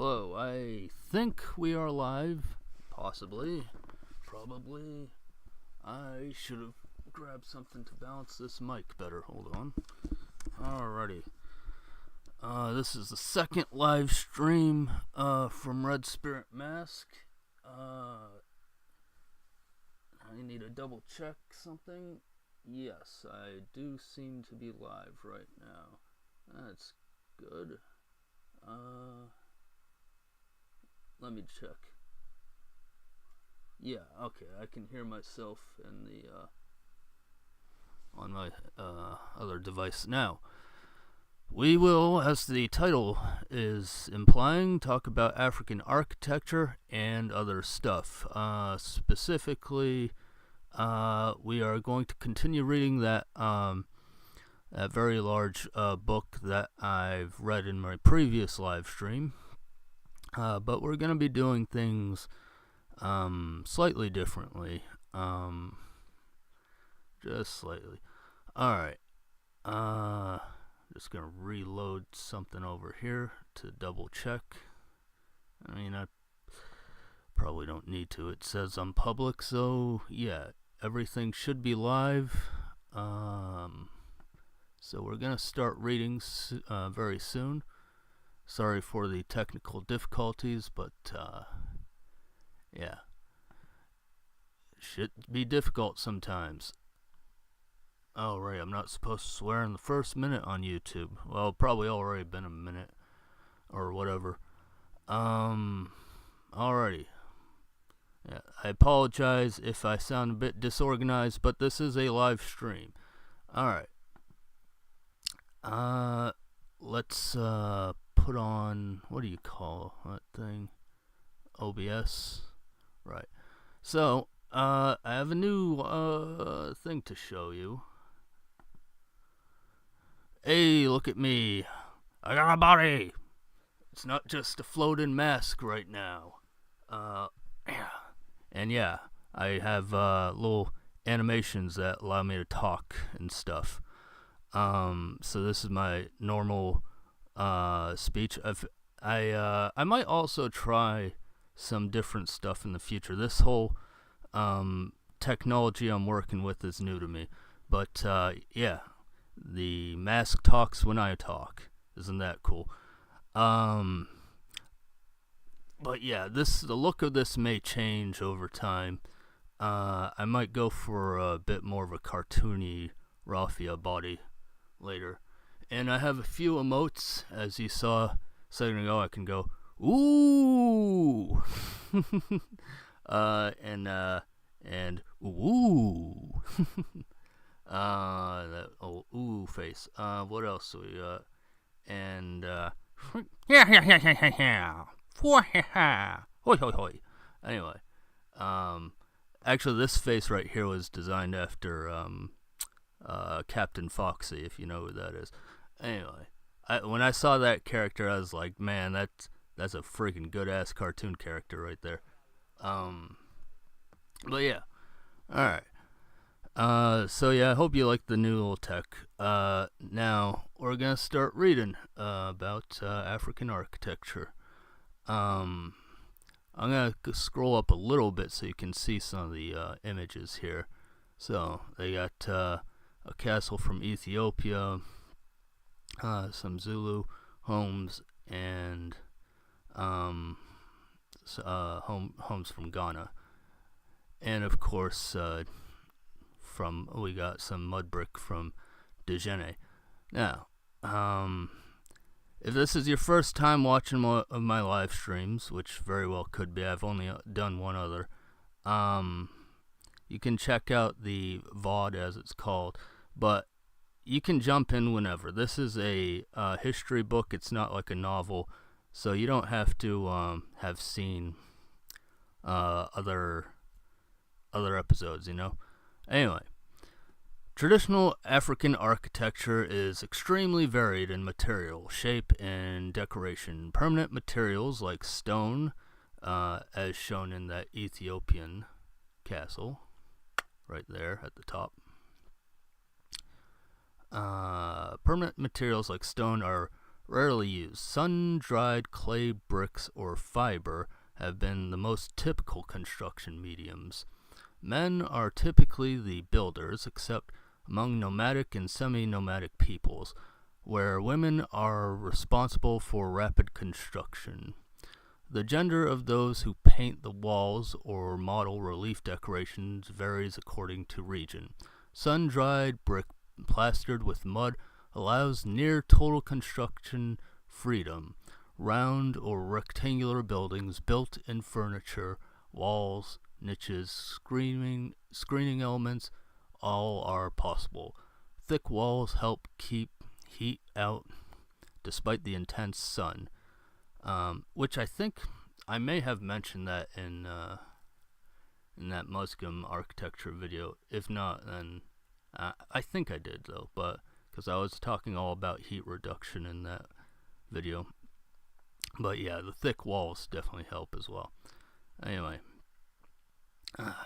Hello, I think we are live. Possibly. Probably. I should have grabbed something to balance this mic better. Hold on. Alrighty. This is the second live stream from Red Spirit Mask. I need to double check something. Yes, I do seem to be live right now. That's good. Let me check. Yeah, okay, I can hear myself in the on my other device now. We will, as the title is implying, talk about African architecture and other stuff. Specifically, we are going to continue reading that very large book that I've read in my previous live stream. But we're going to be doing things slightly differently. Just slightly. Alright. Just going to reload something over here to double check. I mean, I probably don't need to. It says I'm public, so yeah, everything should be live. So we're going to start reading very soon. Sorry for the technical difficulties, but yeah, it should be difficult sometimes. Oh, right, I'm not supposed to swear in the first minute on YouTube. Well, probably already been a minute or whatever. Alrighty. Yeah, I apologize if I sound a bit disorganized, but this is a live stream. Alright. Let's put on, what do you call that thing? OBS. Right. So, I have a new thing to show you. Hey, look at me. I got a body. It's not just a floating mask right now. And yeah, I have little animations that allow me to talk and stuff. So this is my normal speech. I might also try some different stuff in the future. This whole technology I'm working with is new to me. But yeah, the mask talks when I talk. Isn't that cool? But yeah, the look of this may change over time. I might go for a bit more of a cartoony raffia body later. And I have a few emotes, as you saw a second ago. I can go, ooh, and ooh, that old ooh face. What else do we got? And yeah, hoi hoi hoi. Anyway, actually, this face right here was designed after Captain Foxy, if you know who that is. Anyway, when I saw that character, I was like, man, that's a freaking good-ass cartoon character right there. But yeah, alright. So yeah, I hope you like the new little tech. Now, we're gonna start reading about African architecture. I'm gonna scroll up a little bit so you can see some of the images here. So, they got a castle from Ethiopia, some Zulu homes, and homes from Ghana. And of course, we got some mud brick from Dejene. Now, if this is your first time watching one of my live streams, which very well could be, I've only done one other, you can check out the VOD, as it's called, but you can jump in whenever. This is a history book. It's not like a novel, so you don't have to have seen other episodes, you know? Anyway, traditional African architecture is extremely varied in material, shape, and decoration. Permanent materials like stone, as shown in that Ethiopian castle, right there at the top. Permanent materials like stone are rarely used. Sun-dried clay bricks or fiber have been the most typical construction mediums. Men are typically the builders, except among nomadic and semi-nomadic peoples, where women are responsible for rapid construction. The gender of those who paint the walls or model relief decorations varies according to region. Sun-dried brick plastered with mud allows near total construction freedom. Round or rectangular buildings, built-in furniture, walls, niches, screening elements, all are possible. Thick walls help keep heat out despite the intense sun, which I think I may have mentioned that in that Muslim architecture video. If not, then I think I did though, but because I was talking all about heat reduction in that video. But yeah, the thick walls definitely help as well. Anyway,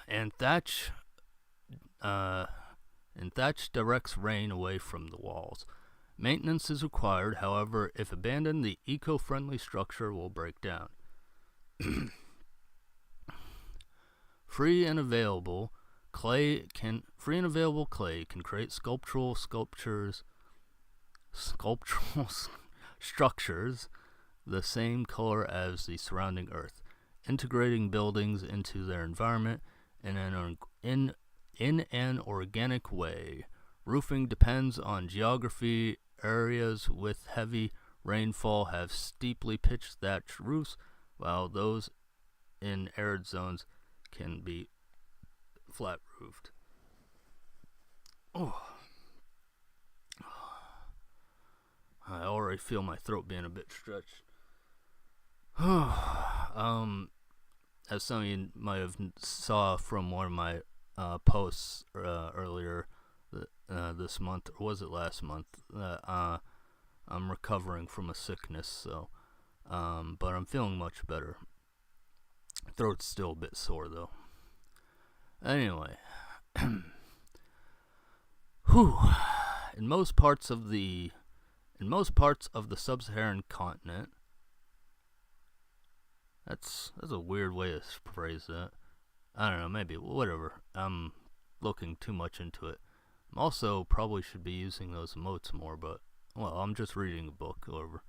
and thatch directs rain away from the walls. Maintenance is required, however, if abandoned, the eco-friendly structure will break down. Free and available clay can create sculptural structures the same color as the surrounding earth, integrating buildings into their environment in an organic way. Roofing depends on geography. Areas with heavy rainfall have steeply pitched thatched roofs, while those in arid zones can be flat roofed. Oh, I already feel my throat being a bit stretched. As some of you might have saw from one of my posts earlier this month, or was it last month, I'm recovering from a sickness, so but I'm feeling much better. Throat's still a bit sore though. Anyway, in most parts of the sub-Saharan continent, that's a weird way to phrase that. I don't know, maybe, whatever. I'm looking too much into it. Also, probably should be using those emotes more, but, well, I'm just reading a book over.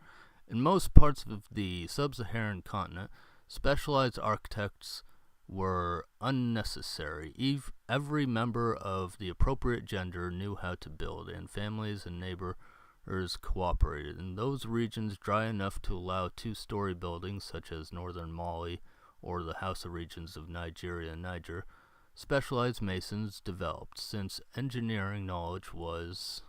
In most parts of the sub-Saharan continent, specialized architects were unnecessary. Every member of the appropriate gender knew how to build, and families and neighbors cooperated. In those regions dry enough to allow two-story buildings, such as northern Mali or the Hausa regions of Nigeria and Niger, specialized masons developed. Since engineering knowledge was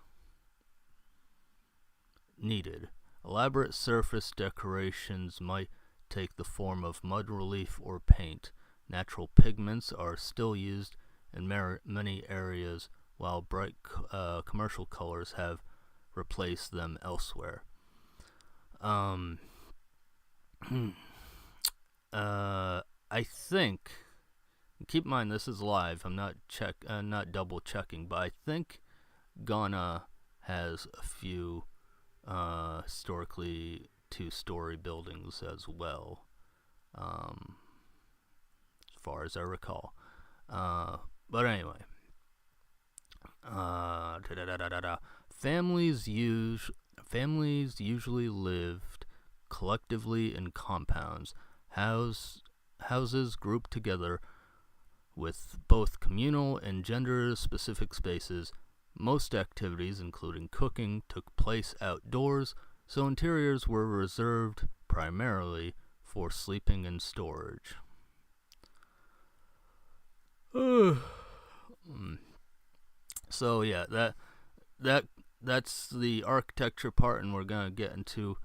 needed, elaborate surface decorations might take the form of mud relief or paint. Natural pigments are still used in many areas, while bright commercial colors have replaced them elsewhere. I think, keep in mind this is live, I'm not double checking, but I think Ghana has a few historically two-story buildings as well, as far as I recall. But anyway, families usually lived collectively in compounds, houses grouped together with both communal and gender-specific spaces. Most activities, including cooking, took place outdoors, so interiors were reserved primarily for sleeping and storage. So yeah, that's the architecture part, and we're gonna get into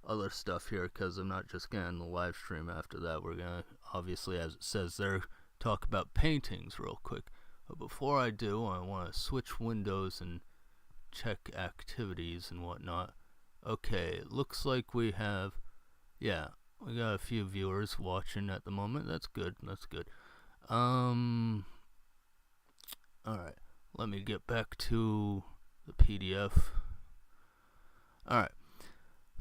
other stuff here because I'm not just getting the live stream. After that, we're gonna, obviously, as it says there, talk about paintings real quick. But before I do, I want to switch windows and check activities and whatnot. Okay, it looks like we got a few viewers watching at the moment. That's good. Alright, let me get back to the PDF. Alright,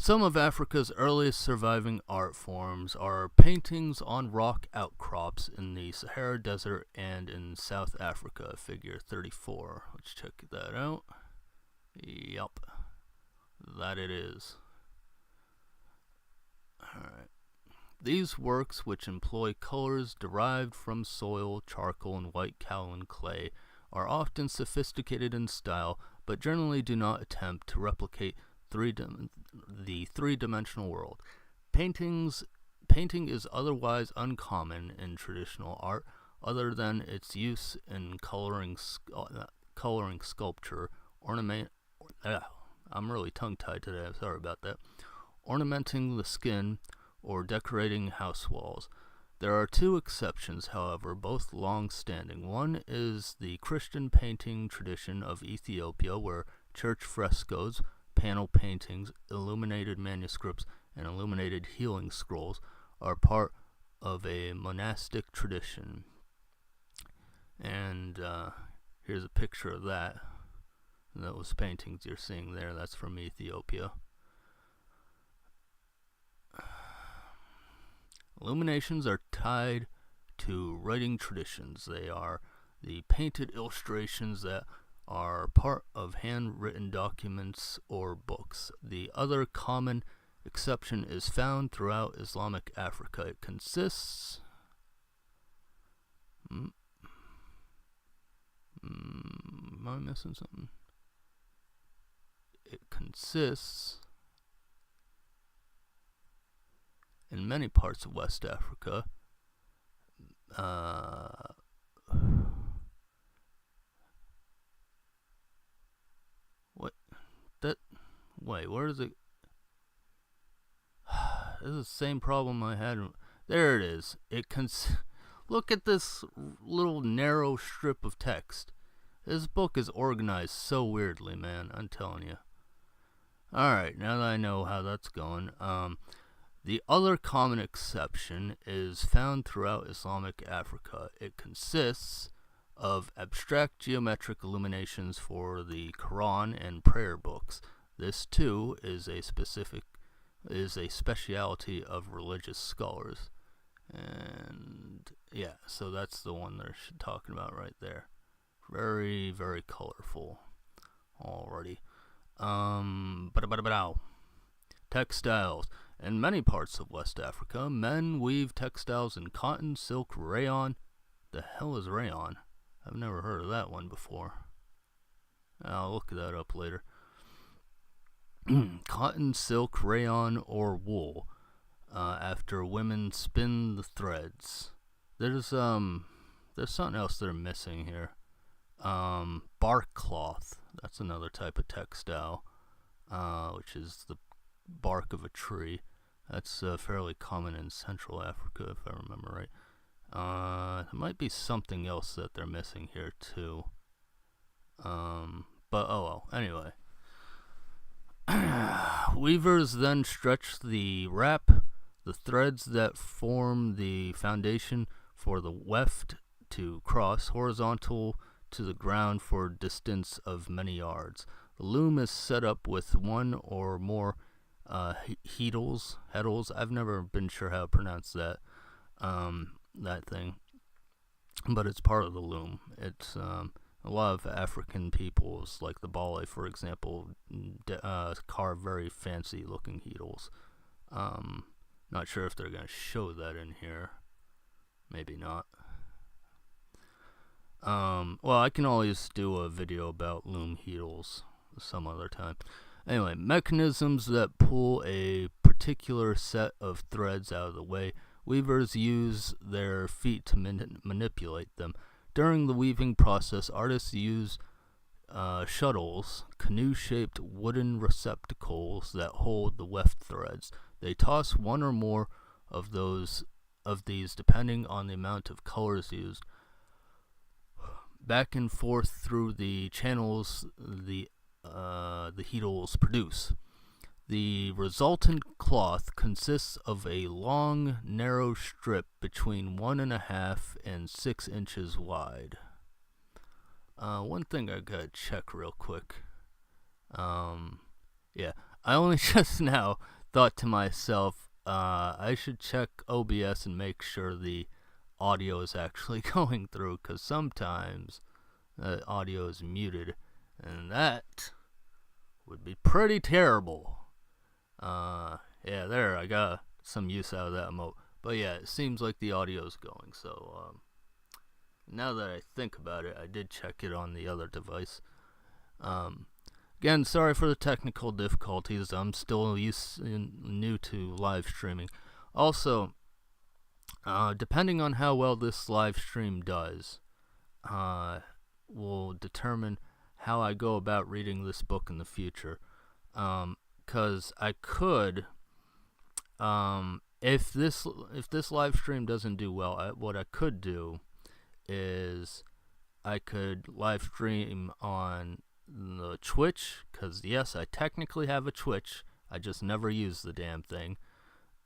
Some of Africa's earliest surviving art forms are paintings on rock outcrops in the Sahara Desert and in South Africa, figure 34. Let's check that out. Yup, that it is. Alright. These works, which employ colors derived from soil, charcoal, and white kaolin clay, are often sophisticated in style, but generally do not attempt to replicate the three-dimensional world. Painting is otherwise uncommon in traditional art, other than its use in coloring sculpture, I'm really tongue-tied today, I'm sorry about that. Ornamenting the skin, or decorating house walls. There are two exceptions, however, both long-standing. One is the Christian painting tradition of Ethiopia, where church frescoes, panel paintings, illuminated manuscripts, and illuminated healing scrolls are part of a monastic tradition. And here's a picture of that. Those paintings you're seeing there, that's from Ethiopia. Illuminations are tied to writing traditions. They are the painted illustrations that are part of handwritten documents or books. The other common exception is found throughout Islamic Africa. It consists... Am I missing something? It consists in many parts of West Africa. Wait, where is it? This is the same problem I had. There it is. Look at this little narrow strip of text. This book is organized so weirdly, man. I'm telling you. Alright, now that I know how that's going, the other common exception is found throughout Islamic Africa. It consists of abstract geometric illuminations for the Quran and prayer books. This too is a specialty of religious scholars. And yeah, so that's the one they're talking about right there. Very, very colorful already. Textiles. In many parts of West Africa, men weave textiles in cotton, silk, rayon. The hell is rayon? I've never heard of that one before. I'll look that up later. Cotton, silk, rayon, or wool. After women spin the threads. There's something else they're missing here. Bark cloth. That's another type of textile, which is the bark of a tree. That's fairly common in Central Africa, if I remember right. There might be something else that they're missing here too. But oh well. Anyway, weavers then stretch the threads that form the foundation for the weft to cross horizontal to the ground for a distance of many yards. The loom is set up with one or more heddles. I've never been sure how to pronounce that thing, but it's part of the loom. It's a lot of African peoples, like the Bale, for example, carve very fancy looking heddles. Not sure if they're going to show that in here. Maybe not. Well, I can always do a video about loom heddles some other time. Anyway, mechanisms that pull a particular set of threads out of the way. Weavers use their feet to manipulate them. During the weaving process, artists use shuttles, canoe-shaped wooden receptacles that hold the weft threads. They toss one or more of these, depending on the amount of colors used, back and forth through the channels the heddles produce. The resultant cloth consists of a long, narrow strip between 1.5 and 6 inches wide. One thing I gotta check real quick. Yeah, I only just now thought to myself, I should check OBS and make sure the audio is actually going through, because sometimes the audio is muted, and that would be pretty terrible. Yeah, there, I got some use out of that emote. But yeah, it seems like the audio is going, so now that I think about it, I did check it on the other device. Again, sorry for the technical difficulties. I'm still new to live streaming. Also, depending on how well this live stream does, will determine how I go about reading this book in the future. Because I could, if this live stream doesn't do well, what I could do is I could live stream on the Twitch, because yes, I technically have a Twitch, I just never use the damn thing.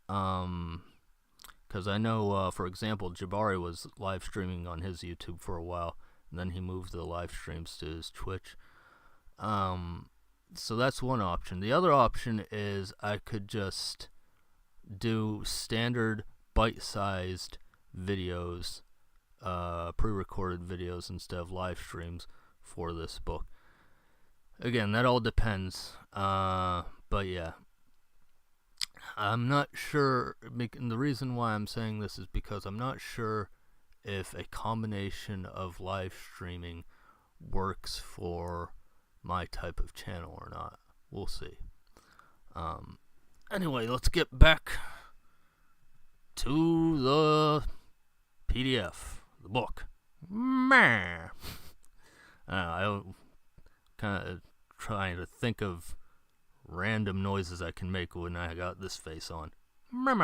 Because I know, for example, Jabari was live streaming on his YouTube for a while, and then he moved the live streams to his Twitch. So that's one option. The other option is I could just do standard bite-sized videos, pre-recorded videos instead of live streams for this book. Again, that all depends. But yeah, I'm not sure. And the reason why I'm saying this is because I'm not sure if a combination of live streaming works for my type of channel or not. We'll see. Anyway, let's get back to the PDF, the book. I kind of trying to think of random noises I can make when I got this face on. There we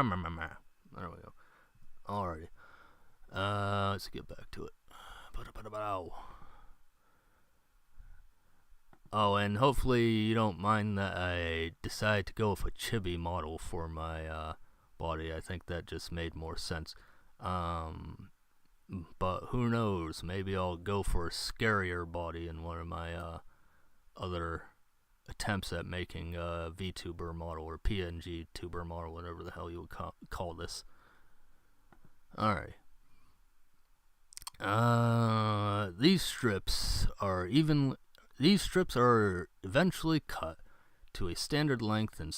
go. Alrighty. Let's get back to it. Oh, and hopefully you don't mind that I decided to go with a chibi model for my body. I think that just made more sense. But who knows? Maybe I'll go for a scarier body in one of my other attempts at making a Vtuber model or PNGtuber model, whatever the hell you would call this. Alright. These strips are eventually cut to a standard length and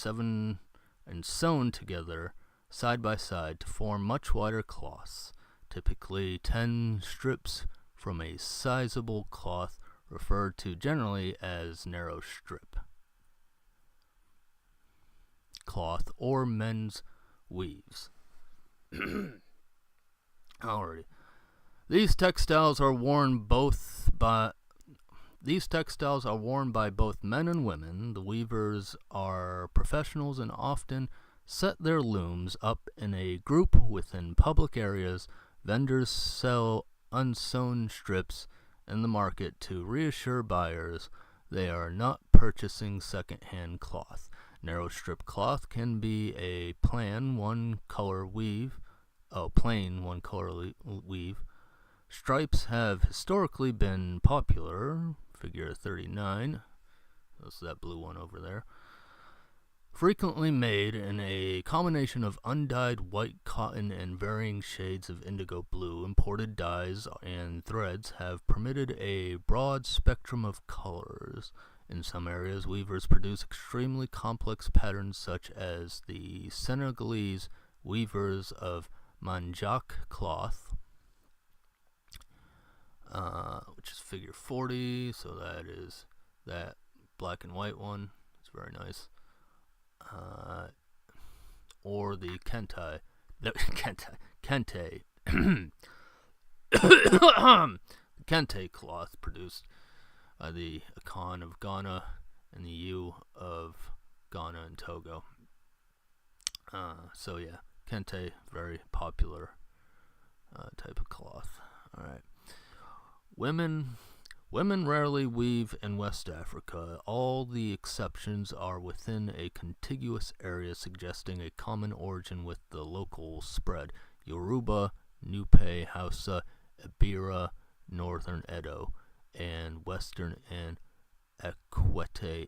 sewn together side by side to form much wider cloths, typically 10 strips from a sizable cloth referred to generally as narrow strip cloth or men's weaves. Alrighty. These textiles are worn by both men and women. The weavers are professionals and often set their looms up in a group within public areas. Vendors sell unsewn strips in the market to reassure buyers they are not purchasing second-hand cloth. Narrow strip cloth can be a plain one-color weave. Stripes have historically been popular. Figure 39. That's that blue one over there. Frequently made in a combination of undyed white cotton and varying shades of indigo blue. Imported dyes and threads have permitted a broad spectrum of colors. In some areas, weavers produce extremely complex patterns such as the Senegalese weavers of Manjak cloth, which is figure 40, so that is that black and white one. It's very nice. Or the kente kente cloth produced by the Akan of Ghana and the Yu of Ghana and Togo. So yeah, kente, very popular type of cloth. Alright. Women rarely weave in West Africa. All the exceptions are within a contiguous area, suggesting a common origin with the local spread. Yoruba, Nupe, Hausa, Ibira, Northern Edo, and Western and Ekwete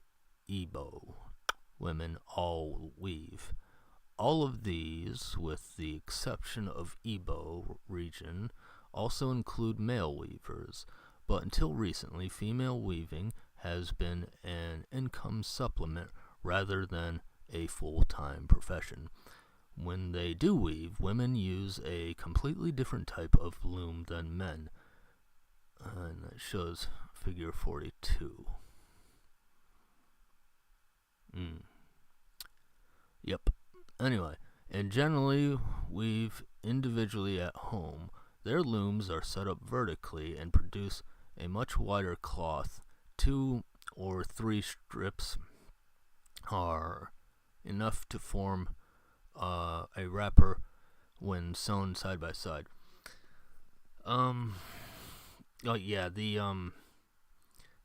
Igbo. women all weave. All of these, with the exception of Igbo region, also include male weavers, but until recently, female weaving has been an income supplement rather than a full-time profession. When they do weave, women use a completely different type of loom than men. And that shows figure 42. Yep. Anyway, and generally weave individually at home. Their looms are set up vertically and produce a much wider cloth. 2 or 3 strips are enough to form a wrapper when sewn side by side.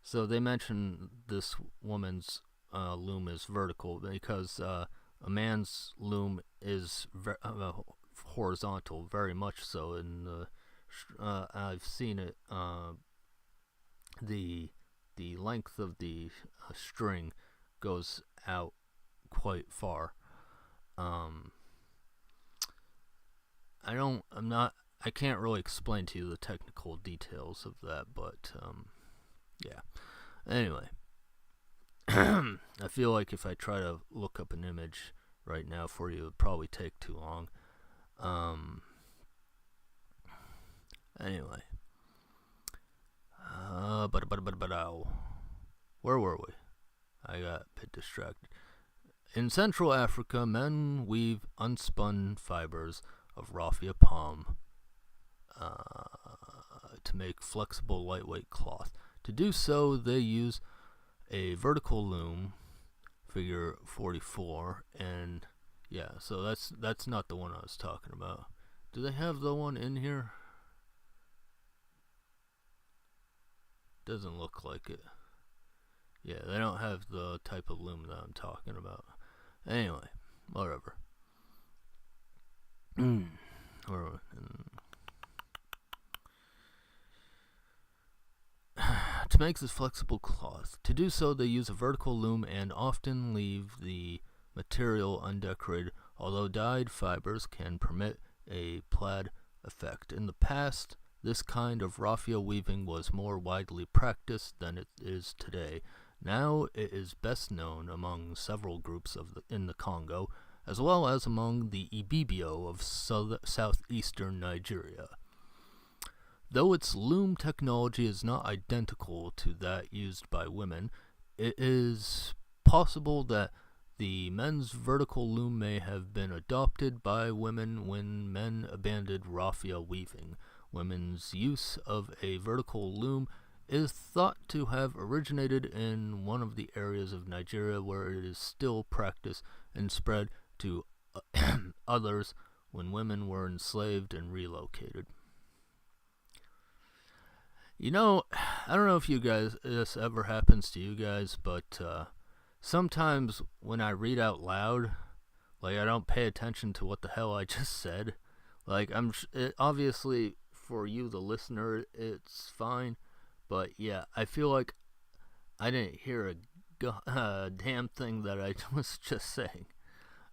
So they mentioned this woman's loom is vertical because a man's loom is horizontal, very much so. In the I've seen it. The length of the string goes out quite far. I can't really explain to you the technical details of that, but yeah. Anyway, I feel like if I try to look up an image right now for you, it would probably take too long. Anyway, where were we? I got a bit distracted. In Central Africa, men weave unspun fibers of raffia palm to make flexible, lightweight cloth. To do so, they use a vertical loom, figure 44, and yeah, so that's not the one I was talking about. Do they have the one in here? Doesn't look like it. Yeah, they don't have the type of loom that I'm talking about. Anyway, whatever. To make this flexible cloth. To do so, they use a vertical loom and often leave the material undecorated, although dyed fibers can permit a plaid effect. In the past, this kind of raffia weaving was more widely practiced than it is today. Now it is best known among several groups in the Congo, as well as among the Ibibio of southeastern Nigeria. Though its loom technology is not identical to that used by women, it is possible that the men's vertical loom may have been adopted by women when men abandoned raffia weaving. Women's use of a vertical loom is thought to have originated in one of the areas of Nigeria where it is still practiced and spread to others when women were enslaved and relocated. You know, I don't know if this ever happens to you guys, but sometimes when I read out loud, like I don't pay attention to what the hell I just said. Like obviously for you, the listener, it's fine, but yeah, I feel like I didn't hear a damn thing that I was just saying.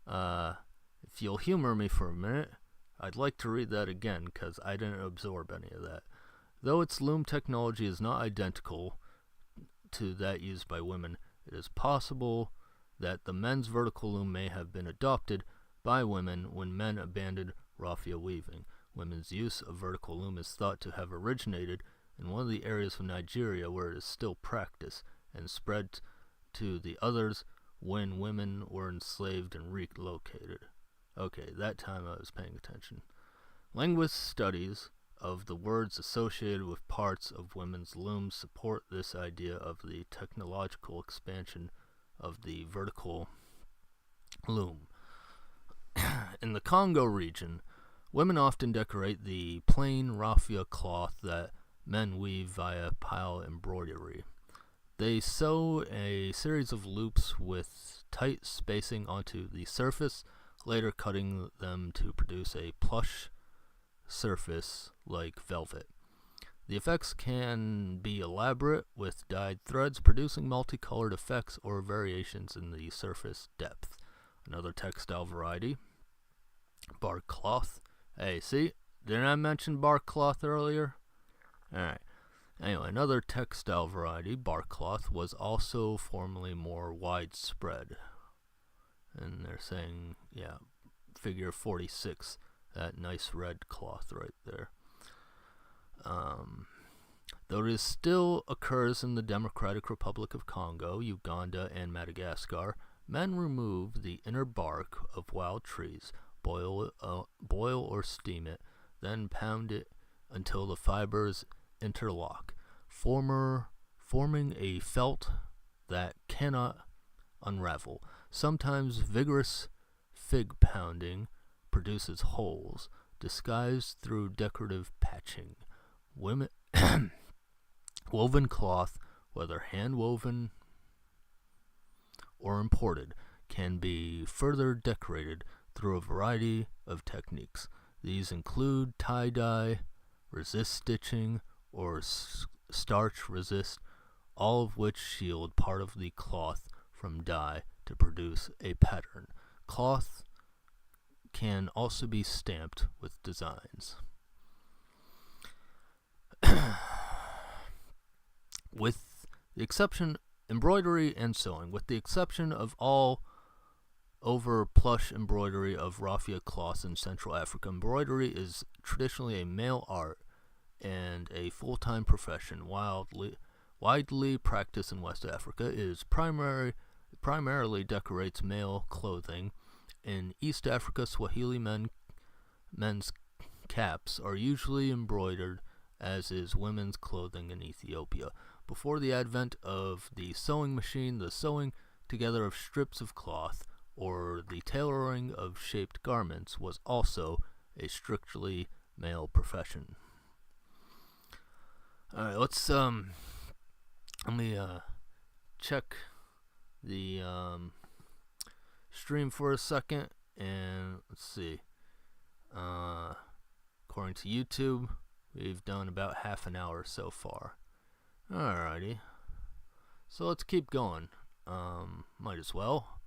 If you'll humor me for a minute, I'd like to read that again because I didn't absorb any of that. Though its loom technology is not identical to that used by women, it is possible that the men's vertical loom may have been adopted by women when men abandoned raffia weaving. Women's use of vertical loom is thought to have originated in one of the areas of Nigeria where it is still practiced and spread to the others when women were enslaved and relocated. Okay, that time I was paying attention. Linguist studies of the words associated with parts of women's looms support this idea of the technological expansion of the vertical loom. In the Congo region, women often decorate the plain raffia cloth that men weave via pile embroidery. They sew a series of loops with tight spacing onto the surface, later cutting them to produce a plush surface like velvet. The effects can be elaborate, with dyed threads producing multicolored effects or variations in the surface depth. Another textile variety, bark cloth. Hey, see? Didn't I mention bark cloth earlier? Alright. Anyway, another textile variety, bark cloth, was also formerly more widespread. And they're saying, yeah, figure 46, that nice red cloth right there. Though it still occurs in the Democratic Republic of Congo, Uganda, and Madagascar, men remove the inner bark of wild trees, boil or steam it, then pound it until the fibers interlock, forming a felt that cannot unravel. Sometimes vigorous fig pounding produces holes, disguised through decorative patching. Woven cloth, whether hand-woven or imported, can be further decorated through a variety of techniques. These include tie-dye, resist stitching, or starch resist, all of which shield part of the cloth from dye to produce a pattern. Cloth can also be stamped with designs. With the exception, embroidery and sewing, with the exception of all over plush embroidery of raffia cloths in Central Africa, embroidery is traditionally a male art and a full-time profession. Widely practiced in West Africa, it is primarily decorates male clothing. In East Africa, Swahili men's caps are usually embroidered, as is women's clothing in Ethiopia. Before the advent of the sewing machine, the sewing together of strips of cloth or the tailoring of shaped garments was also a strictly male profession. Alright, let's let me check the stream for a second, and let's see. According to YouTube, we've done about half an hour so far. Alrighty. So let's keep going. Might as well.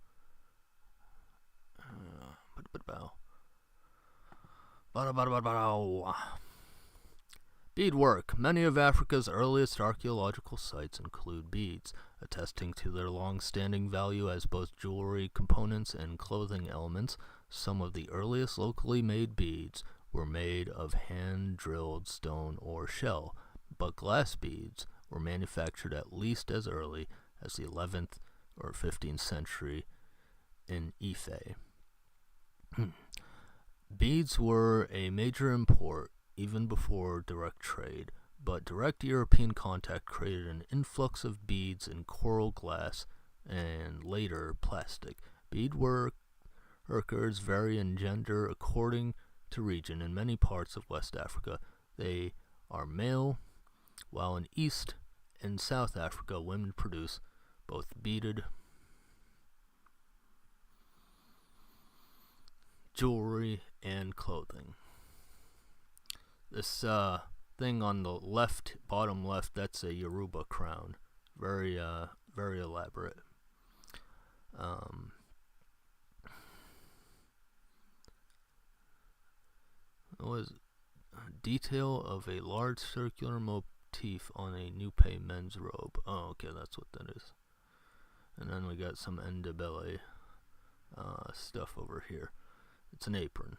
Beadwork. Many of Africa's earliest archaeological sites include beads, attesting to their long-standing value as both jewelry components and clothing elements. Some of the earliest locally made beads were made of hand-drilled stone or shell, but glass beads were manufactured at least as early as the 11th or 15th century in Ife. Beads were a major import even before direct trade, but direct European contact created an influx of beads in coral glass and later plastic. Beadworkers vary in gender according to region. In many parts of West Africa, they are male, while in East and South Africa, women produce both beaded jewelry and clothing. This thing on the left, bottom left, that's a Yoruba crown. Very elaborate. It was a detail of a large circular motif on a nupe men's robe. Oh, okay, that's what that is. And then we got some Ndebele stuff over here. It's an apron.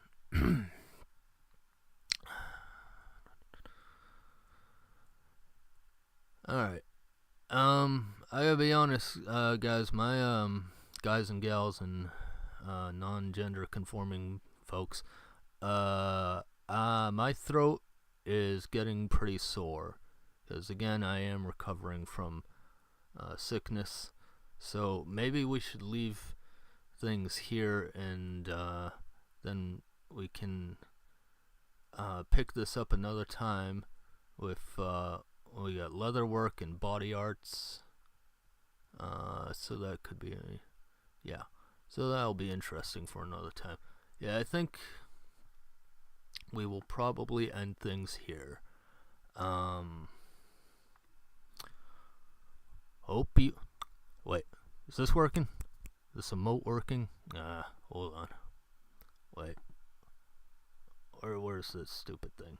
Alright. I gotta be honest, guys, my guys and gals and non-gender conforming folks, my throat is getting pretty sore, because again, I am recovering from sickness. So maybe we should leave things here, and then we can pick this up another time with we got leather work and body arts. So that could be so that'll be interesting for another time. Yeah, I think we will probably end things here. Hope you... Wait, is this working? Is this emote working? Hold on. Wait. Where's this stupid thing?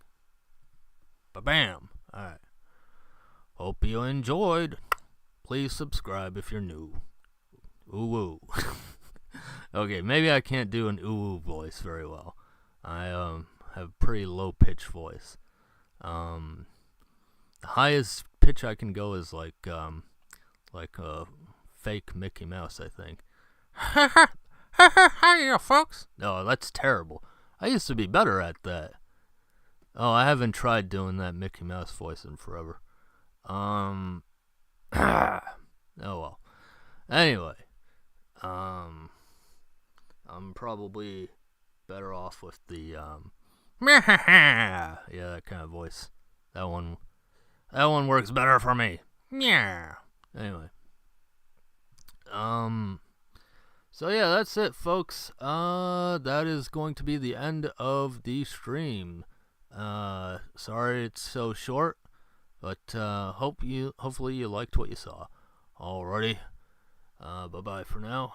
Ba-bam! Alright. Hope you enjoyed. Please subscribe if you're new. Ooh-woo. Okay, maybe I can't do an ooh-woo voice very well. I have pretty low-pitched voice. The highest pitch I can go is like a fake Mickey Mouse, I think. Hi, folks. No, that's terrible. I used to be better at that. Oh, I haven't tried doing that Mickey Mouse voice in forever. Oh well. Anyway, I'm probably better off with the yeah, that kind of voice. That one works better for me. Yeah. Anyway. So yeah, that's it, folks. That is going to be the end of the stream. Sorry it's so short, but hopefully you liked what you saw. Alrighty. Bye-bye for now.